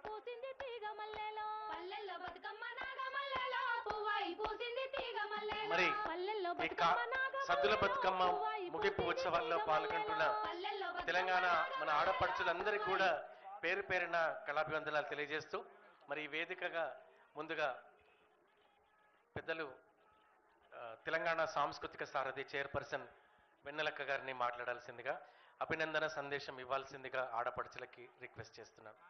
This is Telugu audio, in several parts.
పూసింది తీగ మల్లెలో పల్లెల్లో బతుకమ్మ నాగమల్లెలో పువ్వాయి పూసింది తీగ మల్లెలో మరి పల్లెల్లో ఈ బతుకమ్మ సద్దుల బతుకమ్మ ముగింపు ఉత్సవాల్లో పాల్గొంటున్న తెలంగాణ మన ఆడపడుచులందరికీ కూడా పేరు పేరున కళాభివందనాలు తెలియజేస్తూ మరి ఈ వేదికగా ముందుగా పెద్దలు తెలంగాణ సాంస్కృతిక సారథి చైర్పర్సన్ వెన్నెలక్క గారిని మాట్లాడాల్సిందిగా అభినందన సందేశం ఇవ్వాల్సిందిగా ఆడపడుచులకి రిక్వెస్ట్ చేస్తున్నాను.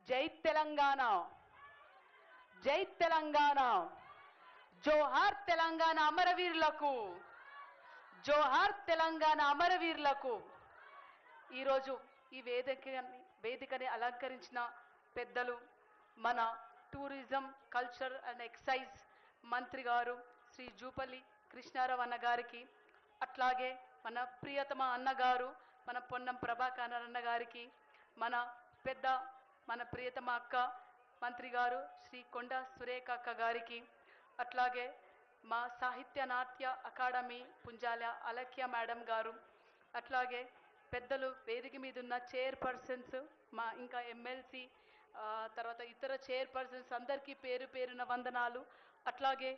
జై తెలంగాణ, జై తెలంగాణ, జోహార్ తెలంగాణ అమరవీరులకు, జోహార్ తెలంగాణ అమరవీరులకు. ఈరోజు ఈ వేదికని అలంకరించిన పెద్దలు మన టూరిజం, కల్చర్ అండ్ ఎక్సైజ్ మంత్రి గారు శ్రీ జూపల్లి కృష్ణారావు అన్న గారికి, అట్లాగే మన ప్రియతమ అన్నగారు మన పొన్నం ప్రభాకర్ అన్న గారికి, మన ప్రియతమ అక్క మంత్రి గారు శ్రీ కొండ సురేఖ అక్క గారికి, అట్లాగే మా సాహిత్య నాట్య అకాడమీ పుంజాల అలక్య మేడం గారు, అట్లాగే పెద్దలు వేదిక మీద ఉన్న చైర్పర్సన్స్, మా ఇంకా ఎమ్మెల్సీ తర్వాత ఇతర చైర్పర్సన్స్ అందరికీ పేరు పేరున వందనాలు. అట్లాగే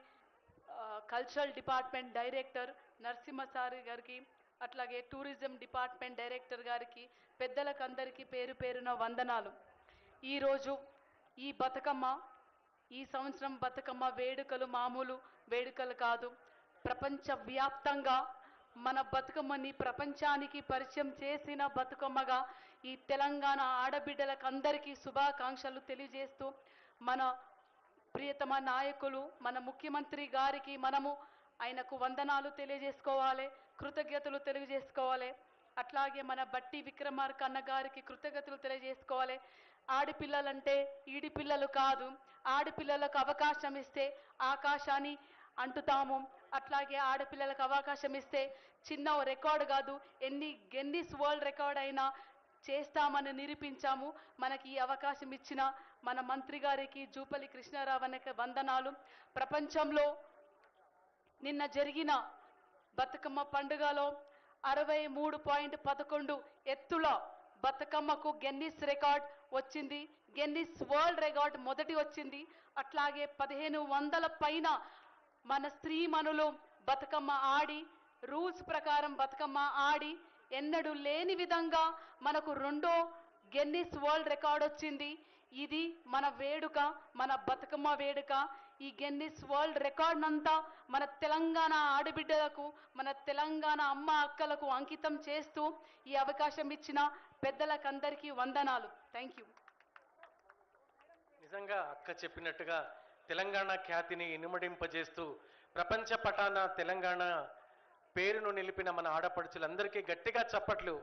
కల్చరల్ డిపార్ట్మెంట్ డైరెక్టర్ నరసింహసారి గారికి, అట్లాగే టూరిజం డిపార్ట్మెంట్ డైరెక్టర్ గారికి, పెద్దలకు అందరికీ పేరు పేరున వందనాలు. ఈరోజు ఈ బతుకమ్మ, ఈ సంవత్సరం బతుకమ్మ వేడుకలు మామూలు వేడుకలు కాదు. ప్రపంచవ్యాప్తంగా మన బతుకమ్మని ప్రపంచానికి పరిచయం చేసిన బతుకమ్మగా ఈ తెలంగాణ ఆడబిడ్డలకు అందరికీ శుభాకాంక్షలు తెలియజేస్తూ, మన ప్రియతమ నాయకులు మన ముఖ్యమంత్రి గారికి మనము ఆయనకు వందనాలు తెలియజేసుకోవాలి, కృతజ్ఞతలు తెలియజేసుకోవాలి. అట్లాగే మన బట్టి విక్రమార్క అన్న గారికి కృతజ్ఞతలు తెలియజేసుకోవాలి. ఆడపిల్లలంటే ఈడిపిల్లలు కాదు, ఆడపిల్లలకు అవకాశం ఇస్తే ఆకాశాన్ని అంటుతాము. అట్లాగే ఆడపిల్లలకు అవకాశం ఇస్తే చిన్న రికార్డు కాదు, గిన్నిస్ వరల్డ్ రికార్డ్ అయినా చేస్తామని నిరూపించాము. మనకి ఈ అవకాశం ఇచ్చిన మన మంత్రి గారికి జూపల్లి కృష్ణారావు అన్నకి వందనాలు. ప్రపంచంలో నిన్న జరిగిన బతుకమ్మ పండుగలో 63.11 ఎత్తుల బతుకమ్మకు గిన్నిస్ రికార్డ్ వచ్చింది, గిన్నిస్ వరల్డ్ రికార్డ్ మొదటి వచ్చింది. అట్లాగే 1500 పైన మన స్త్రీమణులు బతుకమ్మ ఆడి, రూల్స్ ప్రకారం బతుకమ్మ ఆడి ఎన్నడూ లేని విధంగా మనకు రెండో గిన్నిస్ వరల్డ్ రికార్డ్ వచ్చింది. ఇది మన వేడుక, మన బతుకమ్మ వేడుక. ఈ గిన్నిస్ వరల్డ్ రికార్డ్ అంతా మన తెలంగాణ ఆడబిడ్డలకు, మన తెలంగాణ అమ్మ అక్కలకు అంకితం చేస్తూ ఈ అవకాశం ఇచ్చిన పెద్దలకందరికీ వందనాలు. Thank you. నిజంగా అక్క చెప్పినట్టుగా తెలంగాణ ఖ్యాతిని ఇనుమడింపజేస్తూ ప్రపంచ పటాన తెలంగాణ పేరును నిలిపిన మన ఆడపడుచులందరికీ గట్టిగా చప్పట్లు.